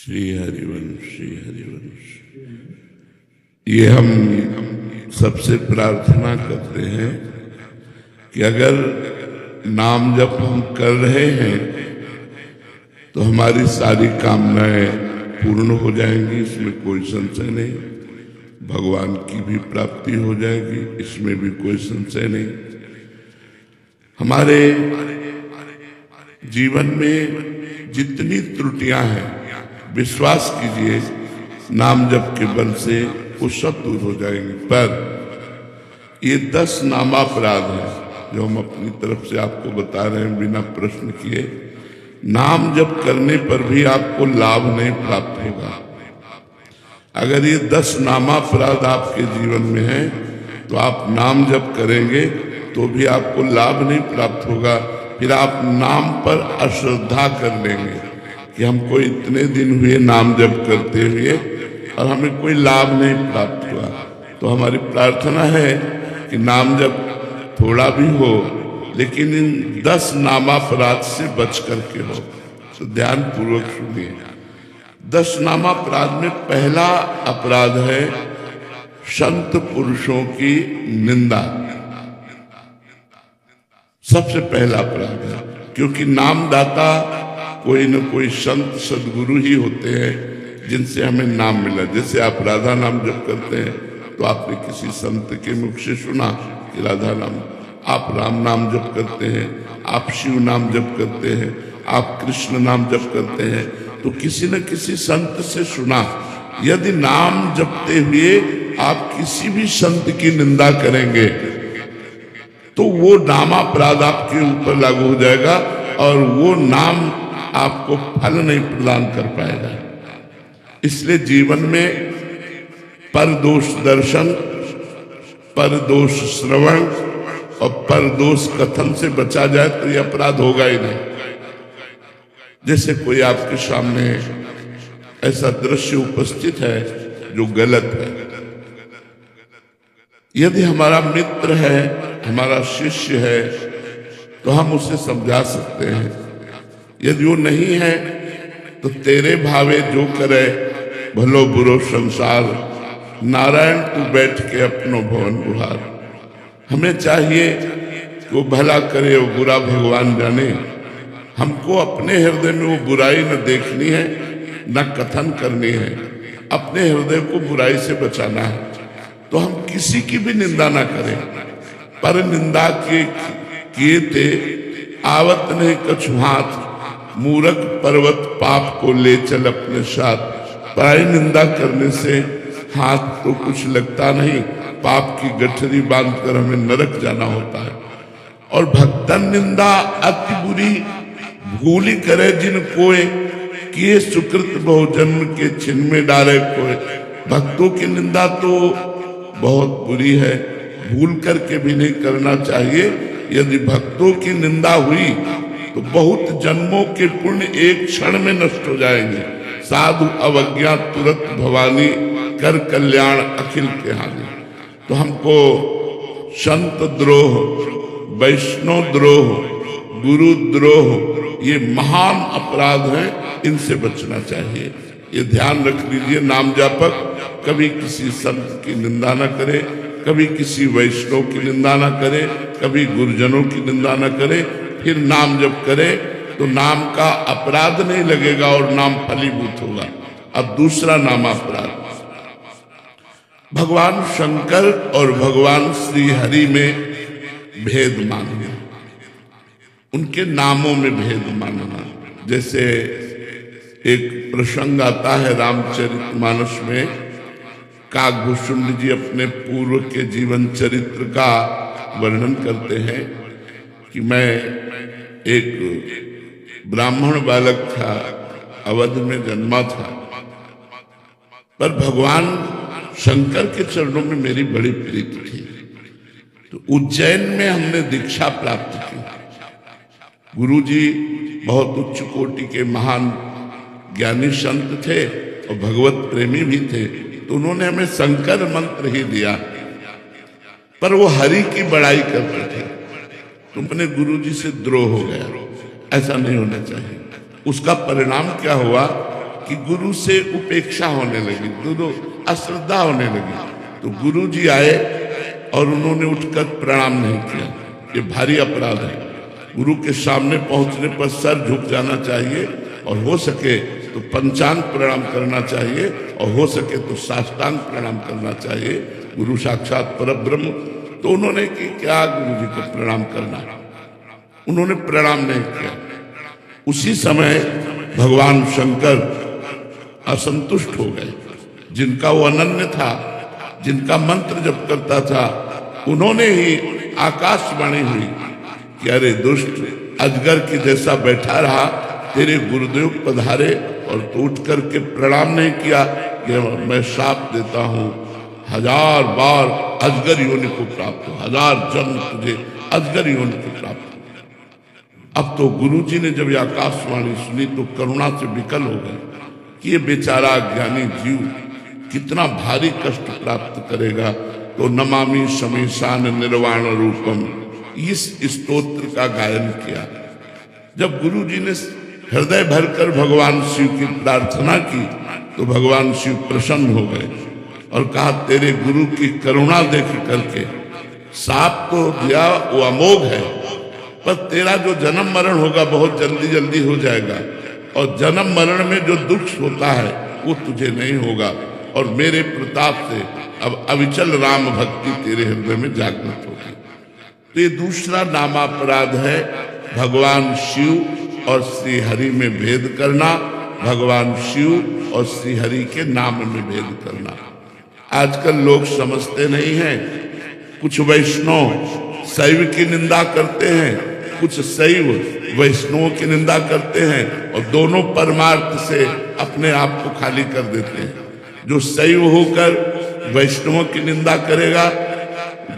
श्री हरिवंश श्री हरिवंश। ये हम सबसे प्रार्थना करते हैं कि अगर नाम जप हम कर रहे हैं तो हमारी सारी कामनाएं पूर्ण हो जाएंगी, इसमें कोई संशय नहीं। भगवान की भी प्राप्ति हो जाएगी, इसमें भी कोई संशय नहीं। हमारे जीवन में जितनी त्रुटियां हैं, विश्वास कीजिए नाम जप के बल से वो सब दूर हो जाएंगे। पर ये 10 नामापराध हैं जो हम अपनी तरफ से आपको बता रहे हैं बिना प्रश्न किए। नाम जप करने पर भी आपको लाभ नहीं प्राप्त होगा। अगर ये 10 नामापराध आपके जीवन में हैं तो आप नाम जप करेंगे तो भी आपको लाभ नहीं प्राप्त होगा। फिर आप नाम पर अश्रद्धा कर लेंगे कि हमको इतने दिन हुए नाम जप करते हुए और हमें कोई लाभ नहीं प्राप्त हुआ। तो हमारी प्रार्थना है कि नाम जप थोड़ा भी हो लेकिन इन 10 नामापराध से बच करके हो। तो ध्यान पूर्वक सुनिए। 10 नामापराध में पहला अपराध है संत पुरुषों की निंदा। सबसे पहला अपराध है, क्योंकि नामदाता कोई न कोई संत सदगुरु ही होते हैं जिनसे हमें नाम मिला। जैसे आप राधा नाम जप करते हैं तो आपने किसी संत के मुख से सुना कि राधा नाम, आप राम नाम जप करते हैं, आप शिव नाम जप करते हैं, आप कृष्ण नाम जप करते हैं तो किसी न किसी संत से सुना। यदि नाम जपते हुए आप किसी भी संत की निंदा करेंगे तो वो नामापराध आपके ऊपर लागू हो जाएगा और वो नाम आपको फल नहीं प्रदान कर पाएगा। इसलिए जीवन में परदोष दर्शन, परदोष श्रवण और परदोष कथन से बचा जाए तो ये अपराध होगा ही नहीं। जैसे कोई आपके सामने ऐसा दृश्य उपस्थित है जो गलत है, यदि हमारा मित्र है, हमारा शिष्य है तो हम उसे समझा सकते हैं। यदि वो नहीं है तो तेरे भावे जो करे भलो बुरो संसार, नारायण तू बैठ के अपनो भवन बुहार। हमें चाहिए कि वो भला करे, वो बुरा भगवान जाने। हमको अपने हृदय में वो बुराई न देखनी है न कथन करनी है, अपने हृदय को बुराई से बचाना है। तो हम किसी की भी निंदा ना करें। पर निंदा के किए थे आवत नहीं कछु हाथ, मूरख पर्वत पाप को ले चल अपने साथ। पराई निंदा करने से हाथ तो कुछ लगता नहीं, पाप की गठरी बांधकर हमें नरक जाना होता है। और भक्तन निंदा अति बुरी, भूली करे जिन कोय, किए सुकृत बहु जन्म के छिन में डाले कोय। भक्तों की निंदा तो बहुत बुरी है, भूल करके भी नहीं करना चाहिए। यदि भक्तों की निंदा हुई तो बहुत जन्मों के पुण्य एक क्षण में नष्ट हो जाएंगे। साधु अवज्ञा तुरंत भवानी, कर कल्याण अखिल के हानि। तो हमको संत द्रोह, वैष्णव द्रोह, गुरु द्रोह ये महान अपराध हैं, इनसे बचना चाहिए। ये ध्यान रख लीजिए। नाम जापक कभी किसी संत की निंदा न करे, कभी किसी वैष्णव की निंदा न करे, कभी गुरुजनों की निंदा न करे। फिर नाम जप करे तो नाम का अपराध नहीं लगेगा और नाम फलीभूत होगा। अब दूसरा नामापराध, भगवान शंकर और भगवान श्री हरि में भेद मानना, उनके नामों में भेद मानना। जैसे एक प्रसंग आता है रामचरितमानस में, काकभूषुंड जी अपने पूर्व के जीवन चरित्र का वर्णन करते हैं कि मैं एक ब्राह्मण बालक था, अवध में जन्मा था, पर भगवान शंकर के चरणों में मेरी बड़ी प्रीति थी। तो उज्जैन में हमने दीक्षा प्राप्त की। गुरुजी बहुत उच्च कोटि के महान ज्ञानी संत थे और भगवत प्रेमी भी थे, तो उन्होंने हमें शंकर मंत्र ही दिया, पर वो हरि की बड़ाई करते थे। तुमने गुरुजी से द्रोह हो गया, ऐसा नहीं होना चाहिए। उसका परिणाम क्या हुआ कि गुरु से उपेक्षा होने लगी, दोनों अश्रद्धा होने लगी। तो गुरु जी आए और उन्होंने उठकर प्रणाम नहीं किया। ये भारी अपराध है। गुरु के सामने पहुंचने पर सर झुक जाना चाहिए और हो सके तो पंचांग प्रणाम करना चाहिए और हो सके तो साष्टांग प्रणाम करना चाहिए। गुरु साक्षात परब्रह्म। तो उन्होंने कि क्या गुरु जी को प्रणाम करना, उन्होंने प्रणाम नहीं किया। उसी समय भगवान शंकर असंतुष्ट हो गए। जिनका वो अनन्य था, जिनका मंत्र जप करता था, उन्होंने ही आकाशवाणी हुई कि अरे दुष्ट, अजगर की जैसा बैठा रहा, तेरे गुरुदेव पधारे और तू उठ करके प्रणाम नहीं किया। कि मैं शाप देता हूं, 1000 बार अजगर योनि को प्राप्त हो, 1000 जन्म तुझे अजगर योनि को प्राप्त हो। अब तो गुरु जी ने जब ये आकाशवाणी सुनी तो करुणा से विकल हो गए कि ये बेचारा ज्ञानी जीव कितना भारी कष्ट प्राप्त करेगा। तो नमामि शमीशान निर्वाण रूपम, इस स्तोत्र का गायन किया। जब गुरु जी ने हृदय भरकर भगवान शिव की प्रार्थना की तो भगवान शिव प्रसन्न हो गए और कहा तेरे गुरु की करुणा देख करके साप तो दिया वो अमोघ है, पर तेरा जो जन्म मरण होगा बहुत जल्दी जल्दी हो जाएगा और जन्म मरण में जो दुख होता है वो तुझे नहीं होगा और मेरे प्रताप से अब अविचल राम भक्ति तेरे हृदय में जागृत होगी। तो ये दूसरा नामापराध है, भगवान शिव और श्री हरि में भेद करना, भगवान शिव और श्री हरि के नाम में भेद करना। आजकल लोग समझते नहीं हैं। कुछ वैष्णव शैव की निंदा करते हैं, कुछ शैव वैष्णव की निंदा करते हैं और दोनों परमार्थ से अपने आप को खाली कर देते हैं। जो शैव होकर वैष्णव की निंदा करेगा,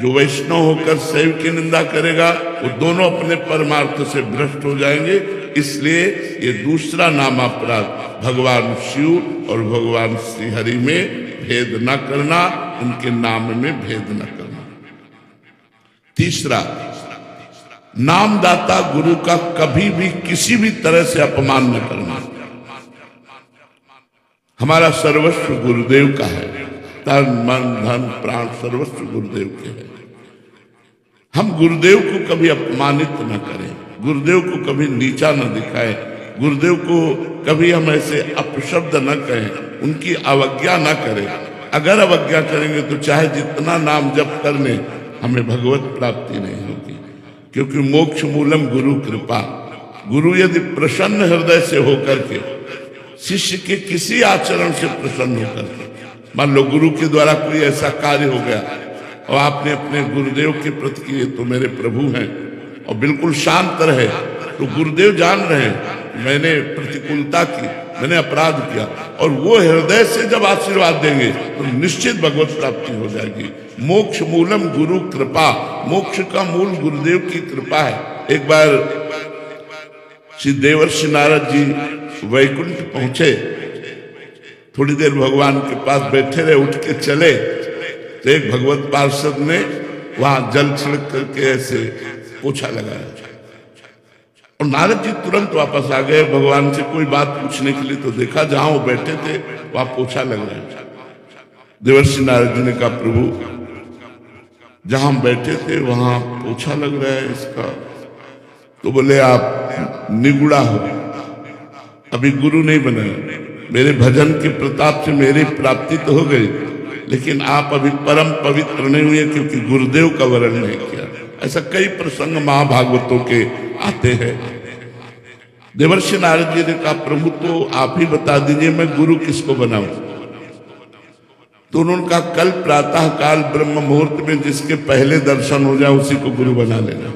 जो वैष्णव होकर शैव की निंदा करेगा, वो दोनों अपने परमार्थ से भ्रष्ट हो जाएंगे। इसलिए ये दूसरा नामापराध, भगवान शिव और भगवान श्री हरि में भेद न करना, उनके नाम में भेद न करना। तीसरा, नामदाता गुरु का कभी भी किसी भी तरह से अपमान न करना। हमारा सर्वस्व गुरुदेव का है, तन मन धन प्राण सर्वस्व गुरुदेव के है। हम गुरुदेव को कभी अपमानित न करें, गुरुदेव को कभी नीचा न दिखाएं, गुरुदेव को कभी हम ऐसे अपशब्द न कहें, उनकी अवज्ञा न करें। अगर अवज्ञा करेंगे तो चाहे जितना नाम जप कर लें, हमें भगवत प्राप्ति नहीं होगी। क्योंकि मोक्ष मूलम गुरु कृपा। गुरु यदि प्रसन्न हृदय से होकर के, शिष्य के किसी आचरण से प्रसन्न होकर के, मान लो गुरु के द्वारा कोई ऐसा कार्य हो गया और आपने अपने गुरुदेव के प्रति किए तो मेरे प्रभु हैं और बिल्कुल शांत रहे, तो गुरुदेव जान रहे हैं मैंने प्रतिकूलता की, मैंने अपराध किया, और वो हृदय से जब आशीर्वाद देंगे तो निश्चित भगवत प्राप्ति हो जाएगी। मोक्ष मूलम गुरु कृपा, मोक्ष का मूल गुरुदेव की कृपा है। एक बार श्री देवर्षि नारद जी वैकुंठ पहुंचे, थोड़ी देर भगवान के पास बैठे रहे, उठ के चले तो एक भगवत पार्षद ने वहां जल छिड़क करके ऐसे पोछा लगाया और नारद जी तुरंत वापस आ गए भगवान से कोई बात पूछने के लिए। तो देखा जहां वो बैठे थे वहां पोछा लग रहा है। देवर्षि नारद जी ने कहा प्रभु, जहां बैठे थे वहां पोछा लग रहा है इसका। तो बोले आप निगुड़ा हो, अभी गुरु नहीं बने, मेरे भजन के प्रताप से मेरी प्राप्ति तो हो गई, लेकिन आप अभी परम पवित्र नहीं हुए क्योंकि गुरुदेव का वरण नहीं किया। ऐसा कई प्रसंग महाभागवतों के आते हैं। देवर्षि नारद जी ने कहा प्रभु तो आप ही बता दीजिए मैं गुरु किसको बनाऊं। तो उन्होंने कहा कल प्रातः काल ब्रह्म मुहूर्त में जिसके पहले दर्शन हो जाए उसी को गुरु बना लेना।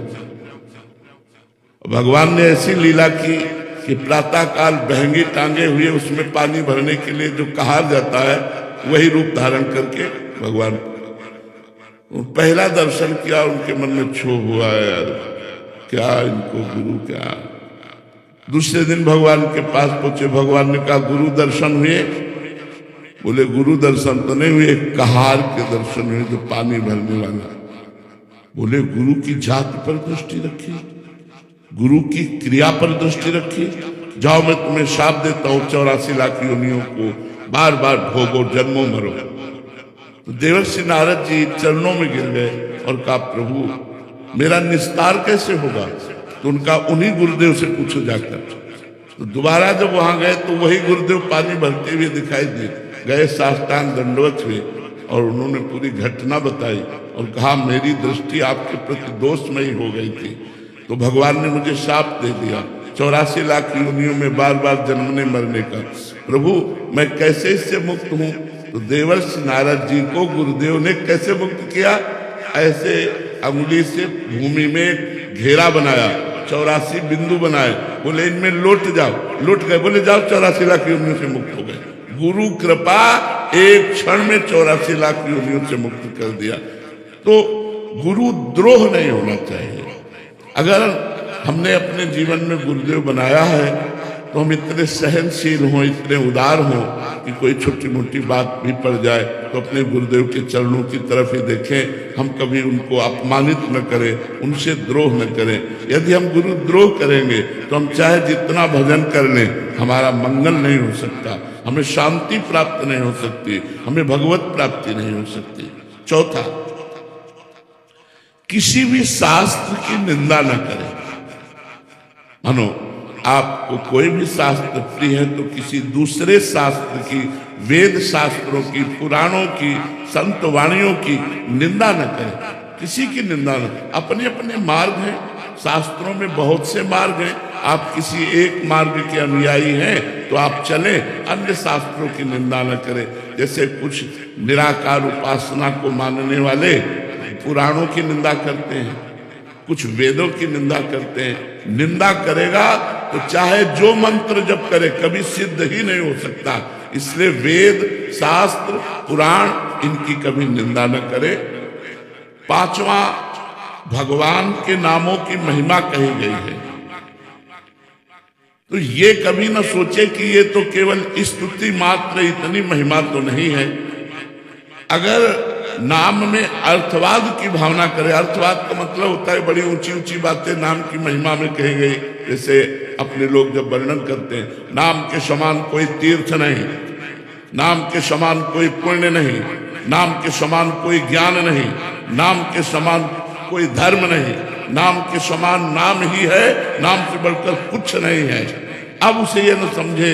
भगवान ने ऐसी लीला की कि प्रातः काल बहंगी टांगे हुए उसमें पानी भरने के लिए जो कहार जाता है वही रूप धारण करके भगवान पहला दर्शन किया। उनके मन में क्षोभ हुआ यार, क्या इनको गुरु क्या। दूसरे दिन भगवान के पास पहुंचे, भगवान ने कहा गुरु दर्शन हुए? बोले गुरु दर्शन तो नहीं हुए, कहार के दर्शन हुए जो पानी भरने वाला। बोले गुरु की जात पर दृष्टि रखी, गुरु की क्रिया पर दृष्टि रखी, जाओ मैं तुम्हें शाप देता हूं 84 लाख योनियों को बार बार भोगो, जन्मों मरो। तो देवर्षि नारद जी चरणों में गिर गए और कहा प्रभु मेरा निस्तार कैसे होगा? तो उनका उन्हीं गुरुदेव से पूछो जाकर। तो दोबारा जब वहां गए तो वही गुरुदेव पानी भरते हुए दिखाई दिए, गए साष्टांग दंडवत हुए और उन्होंने पूरी घटना बताई और कहा मेरी दृष्टि आपके प्रति दोषमयी हो गई थी, तो भगवान ने मुझे शाप दे दिया 84 लाख योनियों में बार बार जन्मने मरने का। प्रभु मैं कैसे इससे मुक्त हूं? तो देवर्षि नारद जी को गुरुदेव ने कैसे मुक्त किया? ऐसे अंगुली से भूमि में घेरा बनाया, 84 बिंदु बनाए, बोले इनमें लौट जाओ, लौट गए, बोले जाओ 84 लाख योनियों से मुक्त हो गए। गुरु कृपा एक क्षण में 84 लाख योनियों से मुक्त कर दिया। तो गुरु द्रोह नहीं होना चाहिए। अगर हमने अपने जीवन में गुरुदेव बनाया है तो हम इतने सहनशील हों, इतने उदार हों कि कोई छोटी मोटी बात भी पड़ जाए तो अपने गुरुदेव के चरणों की तरफ ही देखें, हम कभी उनको अपमानित न करें, उनसे द्रोह न करें। यदि हम गुरु द्रोह करेंगे तो हम चाहे जितना भजन कर लें हमारा मंगल नहीं हो सकता, हमें शांति प्राप्त नहीं हो सकती, हमें भगवत प्राप्ति नहीं हो सकती। चौथा, किसी भी शास्त्र की निंदा न करें। मानो आपको कोई भी शास्त्र प्रिय है तो किसी दूसरे शास्त्र की, वेद शास्त्रों की, पुराणों की, संत वाणियों की निंदा न करें, किसी की निंदा न। अपने अपने मार्ग हैं, शास्त्रों में बहुत से मार्ग हैं, आप किसी एक मार्ग के अनुयायी हैं तो आप चलें, अन्य शास्त्रों की निंदा न करें। जैसे कुछ निराकार उपासना को मानने वाले पुराणों की निंदा करते हैं, कुछ वेदों की निंदा करते हैं। निंदा करेगा तो चाहे जो मंत्र जप करे कभी सिद्ध ही नहीं हो सकता। इसलिए वेद, शास्त्र, पुराण इनकी कभी निंदा न करे। पांचवा, भगवान के नामों की महिमा कही गई है तो ये कभी न सोचे कि ये तो केवल स्तुति मात्र, इतनी महिमा तो नहीं है। अगर नाम में अर्थवाद की भावना करे, अर्थवाद का मतलब होता है बड़ी ऊंची ऊंची बातें नाम की महिमा में कही गई। जैसे अपने लोग जब वर्णन करते हैं, नाम के समान कोई तीर्थ नहीं, नाम के समान कोई पुण्य नहीं, नाम के समान कोई ज्ञान नहीं, नाम के समान कोई धर्म नहीं, नाम के समान नाम ही है, नाम से बढ़कर कुछ नहीं है। अब उसे ये न समझे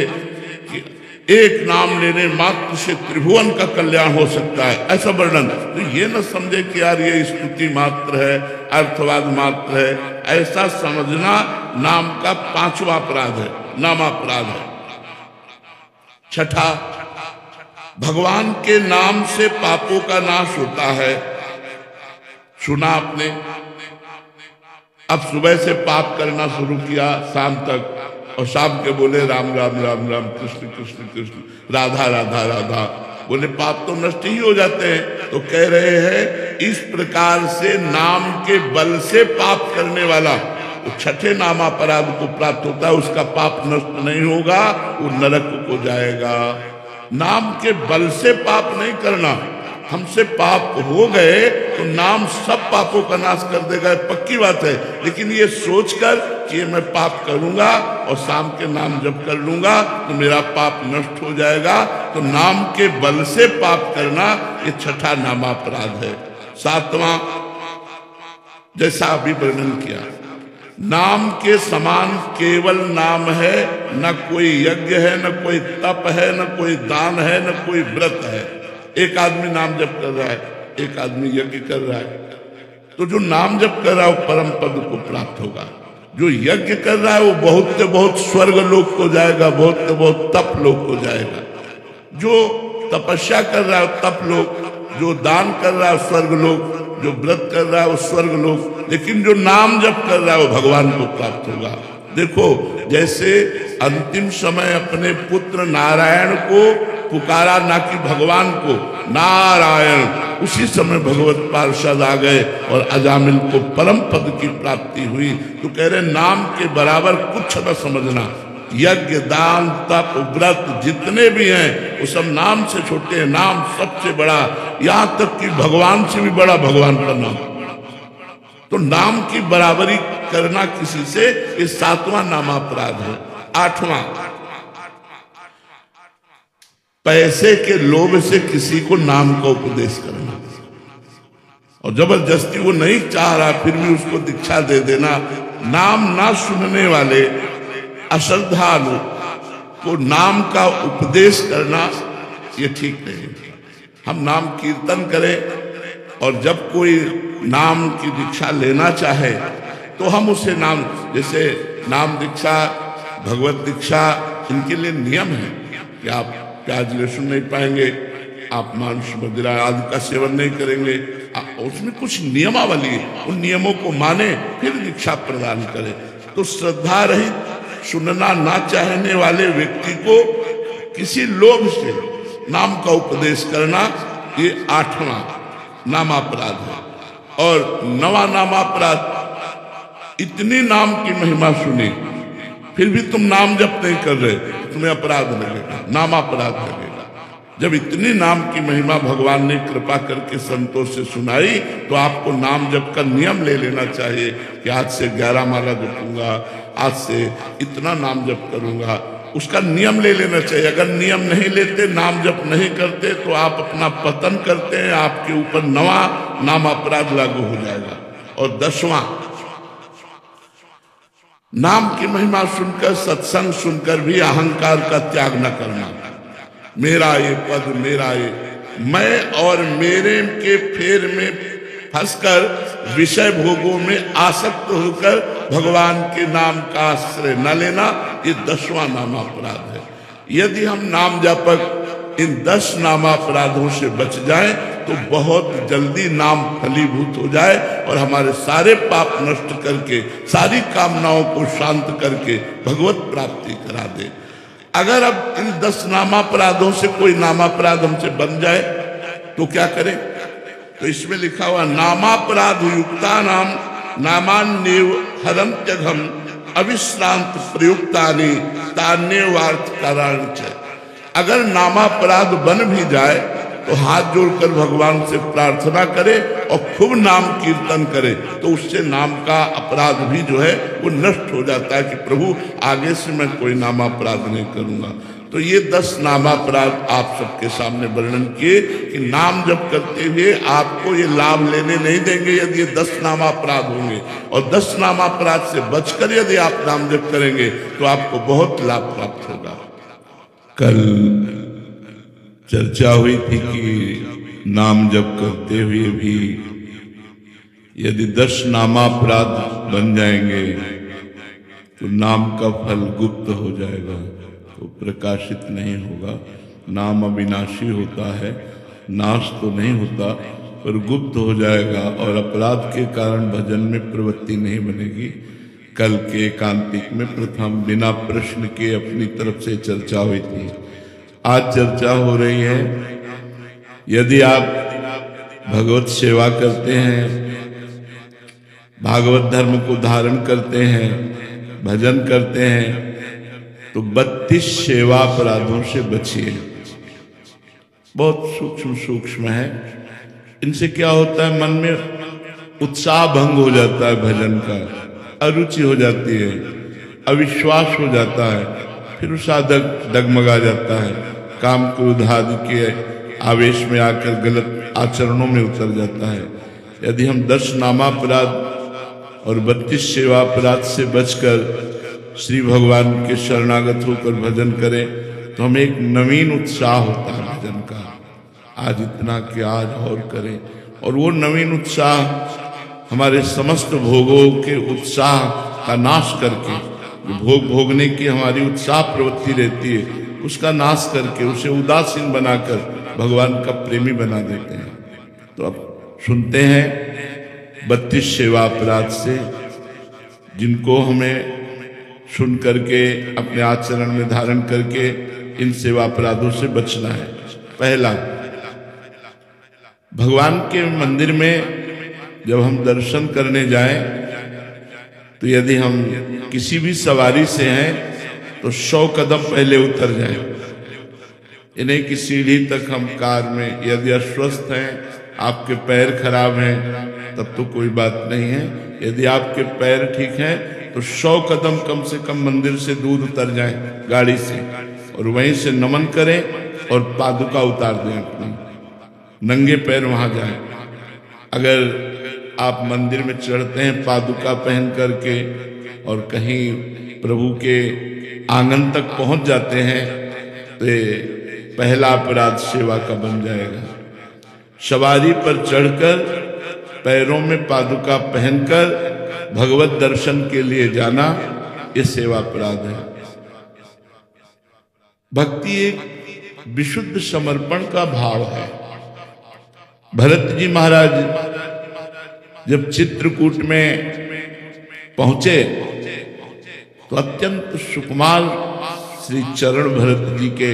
कि एक नाम लेने मात्र से त्रिभुवन का कल्याण हो सकता है, ऐसा वर्णन। तो ये न समझे कि यार ये स्तुति मात्र है, अर्थवाद मात्र है, ऐसा समझना नाम का पांचवा अपराध है, नामापराध है। छठा, भगवान के नाम से पापों का नाश होता है। सुना आपने, अब सुबह से पाप करना शुरू किया शाम तक, और शाम के बोले राम राम राम राम, कृष्ण कृष्ण कृष्ण, राधा राधा राधा, बोले पाप तो नष्ट ही हो जाते हैं। तो कह रहे हैं इस प्रकार से नाम के बल से पाप करने वाला वो छठे नामापराध को प्राप्त होता है, उसका पाप नष्ट नहीं होगा, वो नरक को जाएगा। नाम के बल से पाप नहीं करना, हमसे पाप हो गए तो नाम सब पापों का नाश कर देगा, पक्की बात है। लेकिन ये सोचकर कि मैं पाप करूंगा और शाम के नाम जप कर लूंगा तो मेरा पाप नष्ट हो जाएगा, तो नाम के बल से पाप करना ये छठा नामापराध है। सातवां, जैसा अभी वर्णन किया, नाम के समान केवल नाम है, न कोई यज्ञ है, न कोई तप है, न कोई दान है, न कोई व्रत है। एक आदमी नाम जप कर रहा है, एक आदमी यज्ञ कर रहा है, तो जो नाम जप कर रहा है वो परम पद को प्राप्त होगा। जो यज्ञ कर रहा है वो बहुत से बहुत स्वर्ग लोक को जाएगा, बहुत से बहुत तप लोक को जाएगा। जो तपस्या कर रहा है वो तप लोक, जो दान कर रहा है स्वर्ग लोक, जो व्रत कर रहा है वो स्वर्ग लोक, लेकिन जो नाम जप कर रहा है वो भगवान को प्राप्त होगा। देखो जैसे अंतिम समय अपने पुत्र नारायण को पुकारा, ना कि भगवान को, नारायण, उसी समय भगवत पार्षद आ गए और अजामिल को परम पद की प्राप्ति हुई। तो कह रहे नाम के बराबर कुछ न समझना, यज्ञ दान तप व्रत जितने भी हैं वो सब नाम से छोटे हैं, नाम सबसे बड़ा, यहाँ तक कि भगवान से भी बड़ा भगवान का नाम। तो नाम की बराबरी करना किसी से, ये सातवां नामापराध है। 8वां, पैसे के लोभ से किसी को नाम का उपदेश करना, और जबरदस्ती वो नहीं चाह रहा फिर भी उसको दीक्षा दे देना। नाम ना सुनने वाले अश्रद्धालु को नाम का उपदेश करना ये ठीक नहीं। हम नाम कीर्तन करें, और जब कोई नाम की दीक्षा लेना चाहे तो हम उसे नाम, जैसे नाम दीक्षा, भगवत दीक्षा, इनके लिए नियम है कि आप प्याज लहसुन नहीं पाएंगे, आप मांस मदिरा आदि का सेवन नहीं करेंगे, उसमें कुछ नियमावली है, उन नियमों को माने फिर दीक्षा प्रदान करें। तो श्रद्धा रहित सुनना ना चाहने वाले व्यक्ति को किसी लोभ से नाम का उपदेश करना ये 8वां नामापराध है। और 9वां नामापराध, इतनी नाम की महिमा सुनी फिर भी तुम नाम जप नहीं कर रहे, तुम्हें अपराध लगेगा, नामापराध लगेगा। जब इतनी नाम की महिमा भगवान ने कृपा करके संतों से सुनाई तो आपको नाम जप का नियम ले लेना चाहिए कि आज से 11 माला जपूंगा, आज से इतना नाम जप करूंगा, उसका नियम ले लेना चाहिए। अगर नियम नहीं लेते, नाम जप नहीं करते तो आप अपना पतन करते हैं, आपके ऊपर 9वां नाम अपराध लागू हो जाएगा। और 10वां, नाम की महिमा सुनकर, सत्संग सुनकर भी अहंकार का त्याग न करना। मेरा ये पद, मेरा ये, मैं और मेरे के फेर में फंसकर विषय भोगों में आसक्त होकर भगवान के नाम का आश्रय न लेना, ये 10वां नामापराध है। यदि हम नाम जापक इन 10 नामापराधों से बच जाएं तो बहुत जल्दी नाम फलीभूत हो जाए और हमारे सारे पाप नष्ट करके, सारी कामनाओं को शांत करके भगवत प्राप्ति करा दे। अगर अब इन 10 नामापराधों से कोई नामापराध हमसे बन जाए तो क्या करें? तो इसमें लिखा हुआ, नामापराध युक्ता नाम नामान्येव हरन्त्यघम अविश्रांत प्रयुक्तानि तान्येवार्थ कारांच। अगर नामापराध बन भी जाए तो हाथ जोड़कर भगवान से प्रार्थना करे और खूब नाम कीर्तन करे तो उससे नाम का अपराध भी जो है वो नष्ट हो जाता है कि प्रभु आगे से मैं कोई नामापराध नहीं करूंगा। तो ये 10 नामापराध आप सबके सामने वर्णन किए कि नाम जप करते हुए आपको ये लाभ लेने नहीं देंगे यदि ये 10 नामापराध होंगे, और 10 नामापराध से बचकर यदि आप नाम जप करेंगे तो आपको बहुत लाभ प्राप्त होगा। कल चर्चा हुई थी कि नाम जप करते हुए भी यदि 10 नामापराध बन जाएंगे तो नाम का फल गुप्त हो जाएगा, तो प्रकाशित नहीं होगा। नाम अविनाशी होता है, नाश तो नहीं होता पर गुप्त हो जाएगा और अपराध के कारण भजन में प्रवृत्ति नहीं बनेगी। कल के एकांतिक में प्रथम बिना प्रश्न के अपनी तरफ से चर्चा हुई थी। आज चर्चा हो रही है, यदि आप भगवत सेवा करते हैं, भागवत धर्म को धारण करते हैं, भजन करते हैं तो 32 सेवा अपराधों से बचिए। बहुत सूक्ष्म सूक्ष्म है। इनसे क्या होता है, मन में उत्साह भंग हो जाता है, भजन का अरुचि हो जाती है, अविश्वास हो जाता है, फिर साधक डगमगा जाता है, काम क्रोध आदि के आवेश में आकर गलत आचरणों में उतर जाता है। यदि हम 10 नामापराध और 32 सेवा अपराध से बचकर श्री भगवान के शरणागत होकर भजन करें तो हमें एक नवीन उत्साह होता है भजन का, आज इतना कि आज और करें। और वो नवीन उत्साह हमारे समस्त भोगों के उत्साह का नाश करके, भोग भोगने की हमारी उत्साह प्रवृत्ति रहती है उसका नाश करके उसे उदासीन बनाकर भगवान का प्रेमी बना देते हैं। तो अब सुनते हैं 32 सेवा अपराध से, जिनको हमें सुन करके अपने आचरण में धारण करके इन सेवा अपराधों से बचना है। पहला, भगवान के मंदिर में जब हम दर्शन करने जाएं तो यदि हम किसी भी सवारी से हैं तो 100 कदम पहले उतर जाएं। इन्हें की सीढ़ी तक हम कार में, यदि अस्वस्थ हैं, आपके पैर खराब हैं तब तो कोई बात नहीं है। यदि आपके पैर ठीक हैं तो 100 कदम कम से कम मंदिर से दूर उतर जाएं गाड़ी से, और वहीं से नमन करें और पादुका उतार दें अपनी, नंगे पैर वहां जाएं। अगर आप मंदिर में चढ़ते हैं पादुका पहन करके और कहीं प्रभु के आंगन तक पहुंच जाते हैं तो पहला अपराध सेवा का बन जाएगा। सवारी पर चढ़कर पैरों में पादुका पहनकर भगवत दर्शन के लिए जाना, ये सेवा अपराध है। भक्ति एक विशुद्ध समर्पण का भाव है। भरत जी महाराज जब चित्रकूट में पहुंचे तो अत्यंत सुकुमार श्री चरण भरत जी के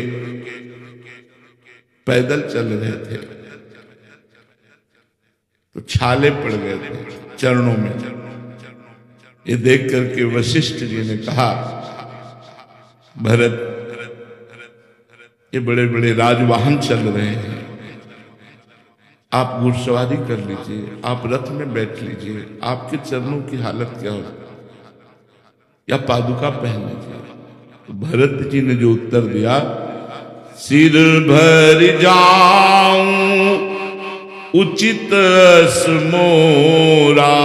पैदल चल रहे थे, तो छाले पड़ गए थे चरणों में। ये देख करके वशिष्ठ जी ने कहा, भरत ये बड़े बड़े राजवाहन चल रहे हैं, आप घुड़सवारी कर लीजिए, आप रथ में बैठ लीजिए, आपके चरणों की हालत क्या हो, या पादुका पहन लीजिए। तो भरत जी ने जो उत्तर दिया, सिर भर जाऊं उचित मोरा,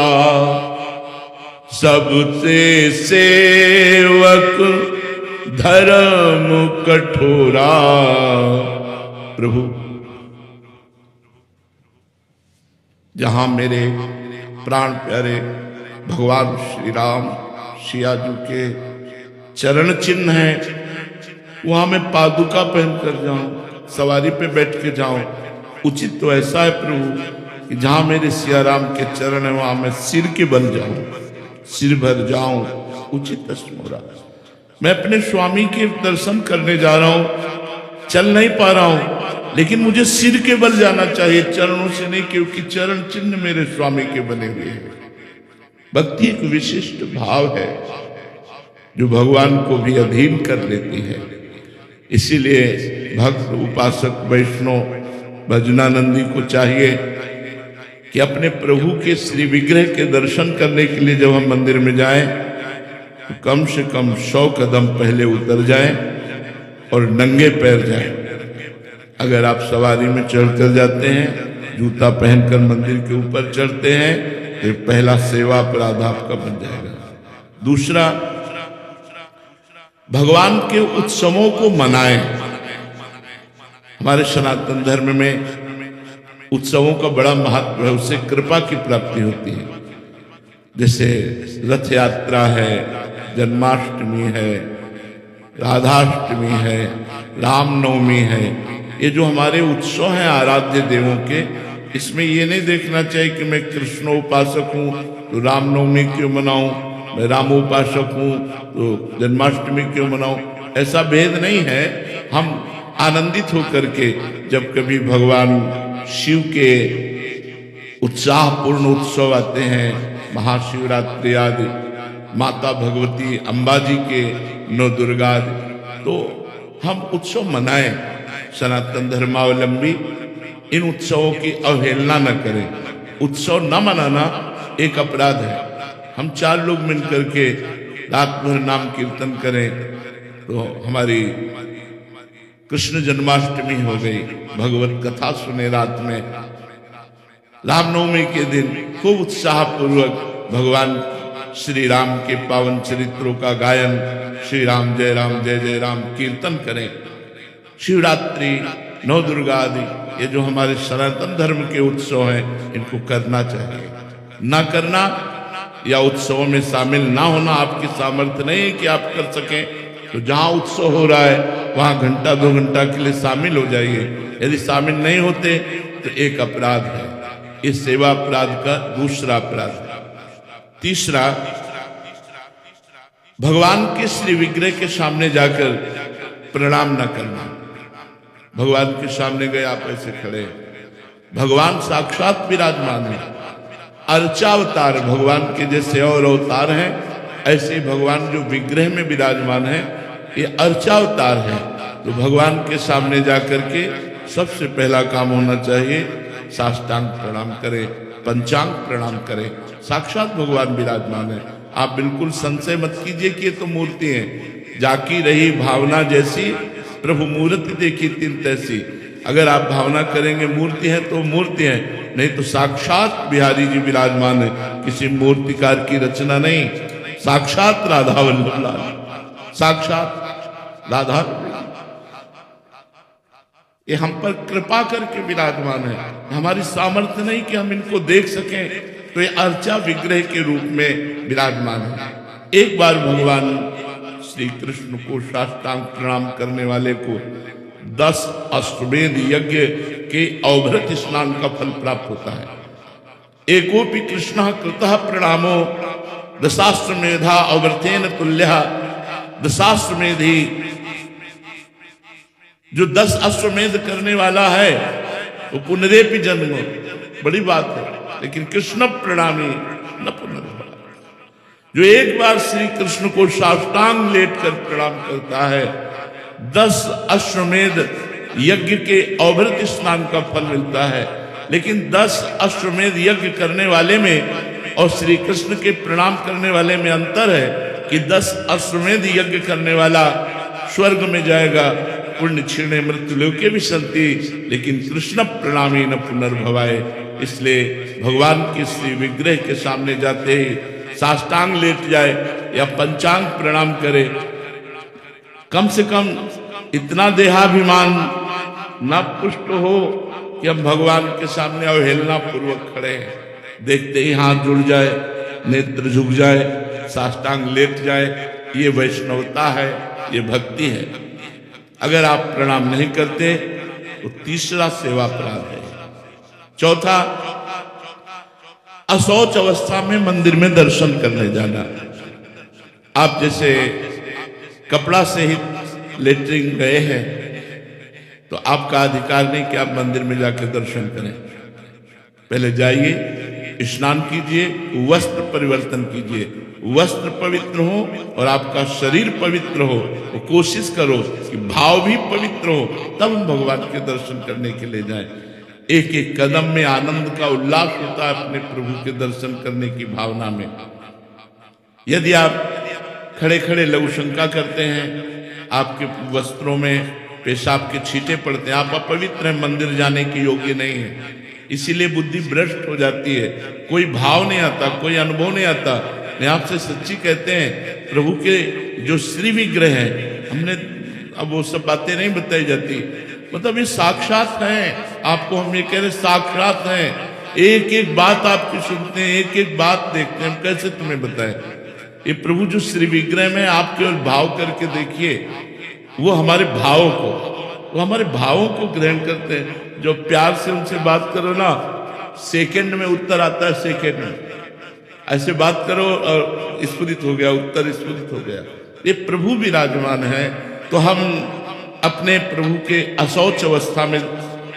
सबसे सेवक धर्म कठोरा। प्रभु जहां मेरे प्राण प्यारे भगवान श्री राम सियाजू के चरण चिन्ह हैं, वहां मैं पादुका पहन कर जाऊं, सवारी पे बैठ के जाऊं। उचित तो ऐसा है प्रभु कि जहां मेरे सिया राम के चरण है वहां मैं सिर के बल जाऊं, सिर भर जाऊं उचित स्मोरा। मैं अपने स्वामी के दर्शन करने जा रहा हूं, चल नहीं पा रहा हूं, लेकिन मुझे सिर के बल जाना चाहिए, चरणों से नहीं, क्योंकि चरण चिन्ह मेरे स्वामी के बने हुए हैं। भक्ति एक विशिष्ट भाव है जो भगवान को भी अधीन कर लेती है। इसीलिए भक्त उपासक वैष्णव भजनानंदी को चाहिए कि अपने प्रभु के श्री विग्रह के दर्शन करने के लिए जब हम मंदिर में जाएं तो कम से कम 100 कदम पहले उतर जाएं और नंगे पैर जाएं। अगर आप सवारी में चढ़कर जाते हैं, जूता पहनकर मंदिर के ऊपर चढ़ते हैं, तो पहला सेवा अपराध आपका बन जाएगा। दूसरा, भगवान के उत्सवों को मनाएं। हमारे सनातन धर्म में उत्सवों का बड़ा महत्व है, उससे कृपा की प्राप्ति होती है। जैसे रथ यात्रा है, जन्माष्टमी है, राधाष्टमी है, रामनवमी है, ये जो हमारे उत्सव हैं आराध्य देवों के, इसमें ये नहीं देखना चाहिए कि मैं कृष्ण उपासक हूँ तो रामनवमी क्यों मनाऊं, मैं राम उपासक हूँ तो जन्माष्टमी क्यों मनाऊं। ऐसा भेद नहीं है। हम आनंदित होकर के जब कभी भगवान शिव के उत्साहपूर्ण उत्सव आते हैं, महाशिवरात्रि आदि, माता भगवती अंबाजी के नौ दुर्गा आदि, तो हम उत्सव मनाएं। सनातन धर्मावलंबी इन उत्सवों की अवहेलना न करें। उत्सव न मनाना एक अपराध है। हम 4 लोग मिलकर के रात भर नाम कीर्तन करें तो हमारी कृष्ण जन्माष्टमी हो गई, भगवत कथा सुने रात में, रामनवमी के दिन खूब उत्साह पूर्वक भगवान श्री राम के पावन चरित्रों का गायन, श्री राम जय जय राम कीर्तन करें। शिवरात्रि, नौ दुर्गा आदि, ये जो हमारे सनातन धर्म के उत्सव हैं, इनको करना चाहिए। ना करना या उत्सवों में शामिल ना होना आपकी सामर्थ्य नहीं है कि आप कर सकें, तो जहां उत्सव हो रहा है वहां घंटा 2 घंटा के लिए शामिल हो जाइए। यदि शामिल नहीं होते तो एक अपराध है। इस सेवा अपराध का दूसरा अपराध है। तीसरा, भगवान के श्री विग्रह के सामने जाकर प्रणाम न करना। भगवान के सामने गए, आप ऐसे खड़े, भगवान साक्षात विराजमान है, अर्चावतार भगवान के जैसे और अवतार हैं, ऐसे भगवान जो विग्रह में विराजमान है ये अर्चावतार है। तो भगवान के सामने जाकर के सबसे पहला काम होना चाहिए साष्टांग प्रणाम करें, पंचांग प्रणाम करें। साक्षात भगवान विराजमान है, आप बिल्कुल संशय मत कीजिए कि ये तो मूर्ति है। जाकी रही भावना जैसी, प्रभु मूर्ति देखी तिन तैसी। अगर आप भावना करेंगे मूर्ति है तो मूर्ति है, नहीं तो साक्षात बिहारी जी विराजमान है, किसी मूर्तिकार की रचना नहीं। साक्षात राधा वल्लभ लाल, साक्षात राधा, ये हम पर कृपा करके विराजमान है। हमारी सामर्थ्य नहीं कि हम इनको देख सकें, तो ये अर्चा विग्रह के रूप में विराजमान है। एक बार भगवान श्री कृष्ण को साष्टांग प्रणाम करने वाले को 10 अश्वमेध यज्ञ के अवभृत स्नान का फल प्राप्त होता है। एकोपि कृष्ण कृतः प्रणामो दशाश्वमेधा अवृतेन तुल्यः। दशाश्वमेधी, जो 10 अश्वमेध करने वाला है वो पुनरेपि जन्म, बड़ी बात है। लेकिन कृष्ण प्रणामी न पुनर्भव, जो एक बार श्री कृष्ण को साष्टांग लेट कर प्रणाम करता है, 10 अश्वमेध यज्ञ के अवभृत स्नान का फल मिलता है। लेकिन 10 अश्वमेध यज्ञ करने वाले में और श्री कृष्ण के प्रणाम करने वाले में अंतर है कि 10 अश्वमेध यज्ञ करने वाला स्वर्ग में जाएगा, पुण्य क्षीणे मृत्युलोके भी संति, लेकिन कृष्ण प्रणामी न पुनर्भवाए। इसलिए भगवान के श्री विग्रह के सामने जाते ही साष्टांग लेट जाए या पंचांग प्रणाम करे। कम से कम इतना देहाभिमान न पुष्ट हो कि हम भगवान के सामने अवहेलना पूर्वक खड़े हैं। देखते ही हाथ जुड़ जाए, नेत्र झुक जाए, साष्टांग लेट जाए, ये वैष्णवता है, ये भक्ति है। अगर आप प्रणाम नहीं करते तो तीसरा सेवा अपराध है। चौथा, अशौच अवस्था में मंदिर में दर्शन करने जाना। आप जैसे कपड़ा से ही लेटरिन गए हैं तो आपका अधिकार नहीं कि आप मंदिर में जाकर दर्शन करें। पहले जाइए, स्नान कीजिए, वस्त्र परिवर्तन कीजिए, वस्त्र पवित्र हो और आपका शरीर पवित्र हो। तो कोशिश करो कि भाव भी पवित्र हो, तब हम भगवान के दर्शन करने के लिए जाएं। एक एक कदम में आनंद का उल्लास होता है अपने प्रभु के दर्शन करने की भावना में। यदि आप खड़े खड़े लघु शंका करते हैं, आपके वस्त्रों में पेशाब के छींटे पड़ते हैं, आप अपवित्र हैं, मंदिर जाने के योग्य नहीं है, इसीलिए बुद्धि भ्रष्ट हो जाती है, कोई भाव नहीं आता, कोई अनुभव नहीं आता। मैं आपसे सच्ची कहते हैं, प्रभु के जो श्री विग्रह हैं, हमने अब वो सब बातें नहीं बताई जाती, मतलब ये साक्षात हैं। आपको हम ये कह रहे साक्षात हैं, एक एक बात आपकी सुनते हैं, एक एक बात देखते हैं, हम कैसे तुम्हें बताएं। ये प्रभु जो श्री विग्रह में आप केवल भाव करके देखिए, वो हमारे भावों को, वो हमारे भावों को ग्रहण करते हैं। जो प्यार से उनसे बात करो ना, सेकंड में उत्तर आता है, सेकंड में ऐसे बात करो और स्फुरित हो गया उत्तर, स्फुरित हो गया। ये प्रभु विराजमान है, तो हम अपने प्रभु के अशौच अवस्था में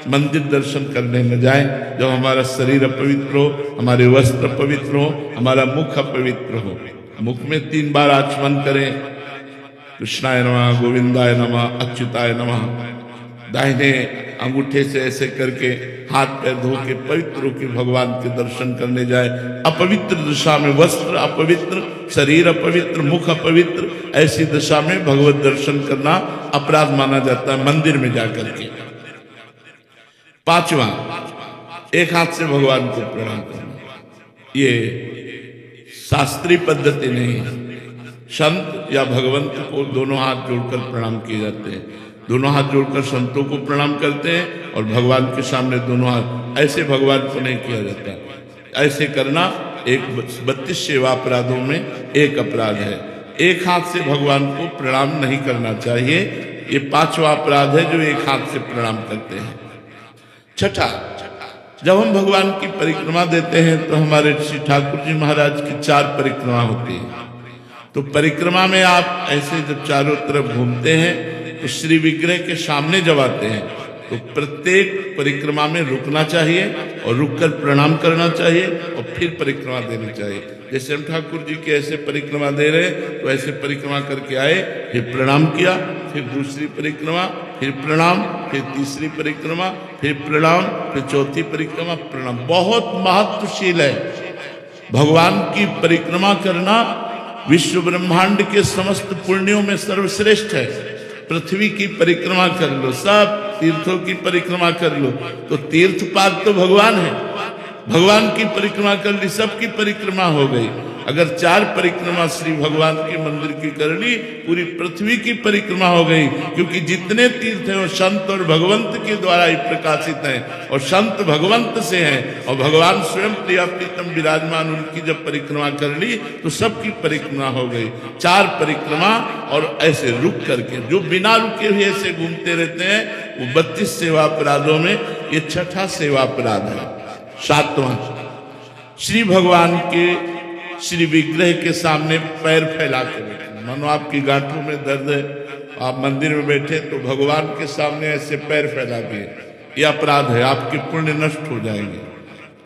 मंदिर दर्शन करने न जाएं। जब हमारा शरीर अपवित्र हो, हमारे वस्त्र अपवित्र हो, हमारा मुख अपवित्र हो। मुख में 3 बार आचमन करें, कृष्णाय नमः, गोविंदाय नमः, अच्युताय नमः। दाहिने अंगूठे से ऐसे करके हाथ पैर धो के पवित्र होकर भगवान के दर्शन करने जाए। अपवित्र दिशा में वस्त्र अपवित्र, शरीर अपवित्र, मुख अपवित्र, ऐसी दिशा में भगवत दर्शन करना अपराध माना जाता है मंदिर में जाकर के। 5वां, एक हाथ से भगवान को प्रणाम करना, ये शास्त्रीय पद्धति नहीं है। संत या भगवंत को दोनों हाथ जोड़कर प्रणाम किए जाते हैं। दोनों हाथ जोड़कर संतों को प्रणाम करते हैं और भगवान के सामने दोनों हाथ, ऐसे भगवान को नहीं किया जाता। ऐसे करना एक 32 सेवा अपराधों में एक अपराध है। एक हाथ से भगवान को प्रणाम नहीं करना चाहिए, ये 5वां अपराध है जो एक हाथ से प्रणाम करते हैं। 6ठा, जब हम भगवान की परिक्रमा देते हैं तो हमारे श्री ठाकुर जी महाराज की 4 परिक्रमा होती है। तो परिक्रमा में आप ऐसे जब चारों तरफ घूमते हैं तो श्री विग्रह के सामने जब आते हैं तो प्रत्येक परिक्रमा में रुकना चाहिए और रुककर प्रणाम करना चाहिए और फिर परिक्रमा देनी चाहिए। जैसे हम ठाकुर जी की ऐसे परिक्रमा दे रहे हैं तो ऐसे परिक्रमा करके आए, फिर प्रणाम किया, फिर दूसरी परिक्रमा, फिर प्रणाम, फिर तीसरी परिक्रमा, फिर प्रणाम, फिर चौथी परिक्रमा, प्रणाम। बहुत महत्वशील है भगवान की परिक्रमा करना। विश्व ब्रह्मांड के समस्त पुण्यों में सर्वश्रेष्ठ है। पृथ्वी की परिक्रमा कर लो, सब तीर्थों की परिक्रमा कर लो, तो तीर्थपाद तो भगवान है। भगवान की परिक्रमा कर ली, सबकी परिक्रमा हो गई। अगर 4 परिक्रमा श्री भगवान के मंदिर की कर ली, पूरी पृथ्वी की परिक्रमा हो गई। क्योंकि जितने तीर्थ हैं वो संत और भगवंत के द्वारा ही प्रकाशित हैं, और संत भगवंत से हैं, और भगवान स्वयं प्रिया प्रीतम विराजमान, उनकी जब परिक्रमा कर ली तो सबकी परिक्रमा हो गई। 4 परिक्रमा, और ऐसे रुक करके, जो बिना रुके हुए ऐसे घूमते रहते हैं, वो 32 सेवा अपराधों में ये 6ठा सेवा अपराध है। 7वां, श्री भगवान के श्री विग्रह के सामने पैर फैला के बैठे। मानो आपकी गांठों में दर्द है, आप मंदिर में बैठे तो भगवान के सामने ऐसे पैर फैला दिए, यह अपराध है, आपके पुण्य नष्ट हो जाएंगे।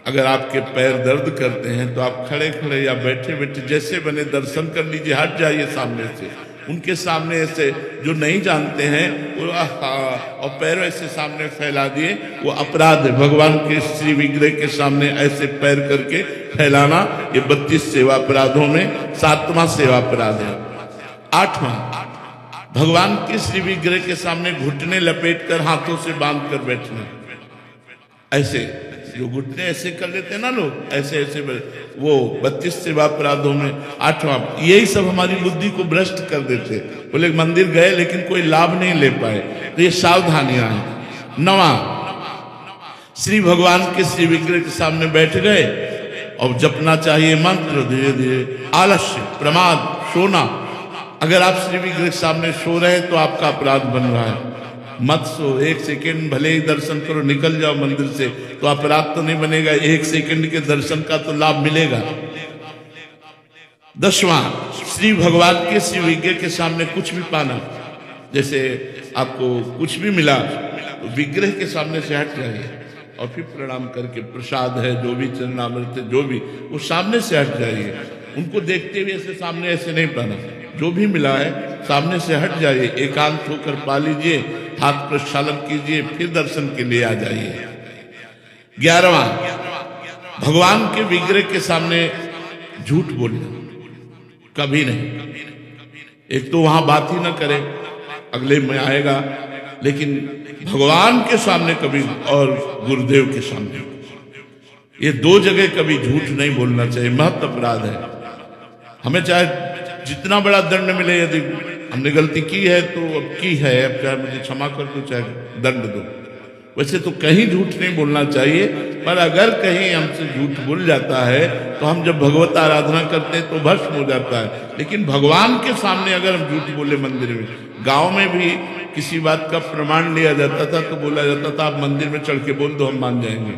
अगर आपके पैर दर्द करते हैं तो आप खड़े खड़े या बैठे बैठे जैसे बने दर्शन कर लीजिए, हट जाइए सामने से। उनके सामने ऐसे जो नहीं जानते हैं वो और पैर ऐसे सामने फैला दिए, वो अपराध है। भगवान के श्री विग्रह के सामने ऐसे पैर करके फैलाना, ये 32 सेवा अपराधों में 7वां सेवा अपराध है। 8वां, भगवान के श्री विग्रह के सामने घुटने लपेटकर हाथों से बांध कर बैठना। ऐसे जो घुटने ऐसे कर लेते हैं ना लोग, ऐसे ऐसे वो 32 सेवा अपराधों में 8वां। यही सब हमारी बुद्धि को भ्रष्ट कर देते। बोले मंदिर गए लेकिन कोई लाभ नहीं ले पाए, तो ये सावधानियां हैं। 9वां, श्री भगवान के श्री विग्रह के सामने बैठ गए और जपना चाहिए मंत्र धीरे धीरे। आलस्य, प्रमाद, सोना। अगर आप श्री विग्रह के सामने सो रहे हैं तो आपका अपराध बन रहा है। मत सो, 1 सेकेंड भले ही दर्शन करो, निकल जाओ मंदिर से, तो अपराध तो नहीं बनेगा, 1 सेकेंड के दर्शन का तो लाभ मिलेगा। 10वां, श्री भगवान के श्री विग्रह के सामने कुछ भी पाना, जैसे आपको कुछ भी मिला तो विग्रह के सामने से हट जाइए और फिर प्रणाम करके, प्रसाद है जो भी, चरणामृत है जो भी, वो सामने से हट जाइए। उनको देखते हुए ऐसे सामने ऐसे नहीं पाना, जो भी मिला है सामने से हट जाइए, एकांत होकर पा लीजिए, हाथ प्रक्षालन कीजिए, फिर दर्शन के लिए आ जाइए। 11वां, भगवान के विग्रह के सामने झूठ बोलना कभी नहीं। एक तो वहां बात ही ना करे, अगले में आएगा, लेकिन भगवान के सामने कभी, और गुरुदेव के सामने, ये 2 जगह कभी झूठ नहीं बोलना चाहिए। महत अपराध है। हमें चाहे जितना बड़ा दंड मिले, यदि हमने गलती की है तो अब की है, अब चाहे मुझे क्षमा कर दो चाहे दंड दो, वैसे तो कहीं झूठ नहीं बोलना चाहिए। पर अगर कहीं हमसे झूठ बोल जाता है तो हम जब भगवत आराधना करते हैं तो भस्म हो जाता है। लेकिन भगवान के सामने अगर हम झूठ बोले मंदिर में, गांव में भी किसी बात का प्रमाण लिया जाता था तो बोला जाता था आप मंदिर में चढ़ के बोल दो, हम मान जाएंगे।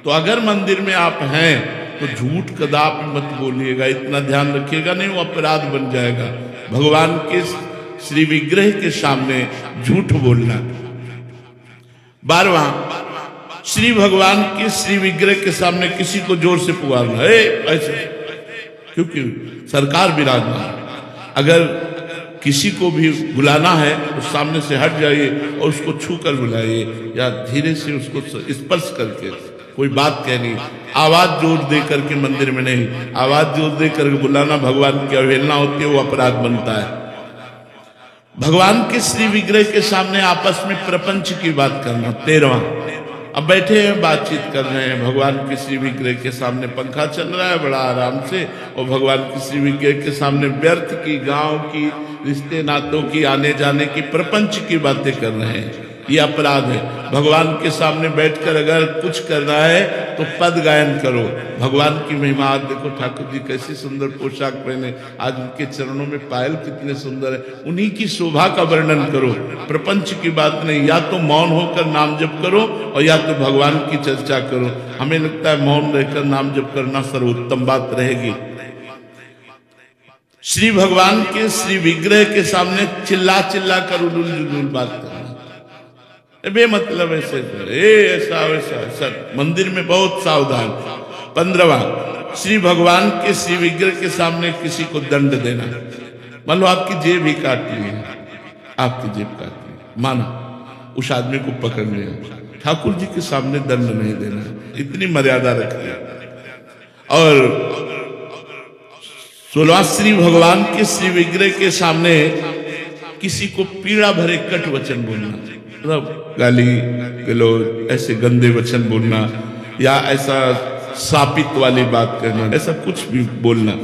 तो अगर मंदिर में आप हैं तो झूठ कदापि मत बोलिएगा, इतना ध्यान रखिएगा, नहीं वो अपराध बन जाएगा। भगवान के श्री विग्रह के सामने झूठ बोलना। 12वां, श्री भगवान के श्री विग्रह के सामने किसी को जोर से पुकारना, ऐसे, क्योंकि सरकार विराजमान। अगर किसी को भी बुलाना है तो सामने से हट जाइए और उसको छू कर बुलाइए, या धीरे से उसको स्पर्श करके कोई बात कहनी। आवाज जोर दे करके मंदिर में नहीं, आवाज जोर दे करके बुलाना भगवान की अवहेलना होती है, वो अपराध बनता है। भगवान के श्री विग्रह के सामने आपस में प्रपंच की बात करना। 13वां, अब बैठे हैं बातचीत कर रहे हैं, भगवान के श्री विग्रह के सामने पंखा चल रहा है बड़ा आराम से, और भगवान के श्री विग्रह के सामने व्यर्थ की, गांव की, रिश्ते नातों की, आने जाने की, प्रपंच की बातें कर रहे हैं, ये अपराध है। भगवान के सामने बैठकर अगर कुछ करना है तो पद गायन करो, भगवान की महिमा। आज देखो ठाकुर जी कैसी सुंदर पोशाक पहने, आज उनके चरणों में पायल कितने सुंदर है, उन्हीं की शोभा का वर्णन करो, प्रपंच की बात नहीं। या तो मौन होकर नाम जप करो और या तो भगवान की चर्चा करो। हमें लगता है मौन रहकर नाम जप करना सर्वोत्तम बात रहेगी। श्री भगवान के श्री विग्रह के सामने चिल्ला चिल्ला कर उलूल जुलूल बात करना, बेमतलब ऐसे ऐसा वैसा, सब मंदिर में बहुत सावधान। 15वां, श्री भगवान के श्री विग्रह के सामने किसी को दंड देना। मान लो आपकी जेब ही काट ली है, आपकी जेब काट ली, माना उस आदमी को पकड़ लिया, ठाकुर जी के सामने दंड नहीं देना, इतनी मर्यादा रखिए। और 16वां श्री भगवान के श्री विग्रह के सामने किसी को पीड़ा भरे कट वचन बोलना, मतलब गाली गलौज ऐसे गंदे वचन बोलना या ऐसा सापित वाली बात करना, ऐसा कुछ भी बोलना,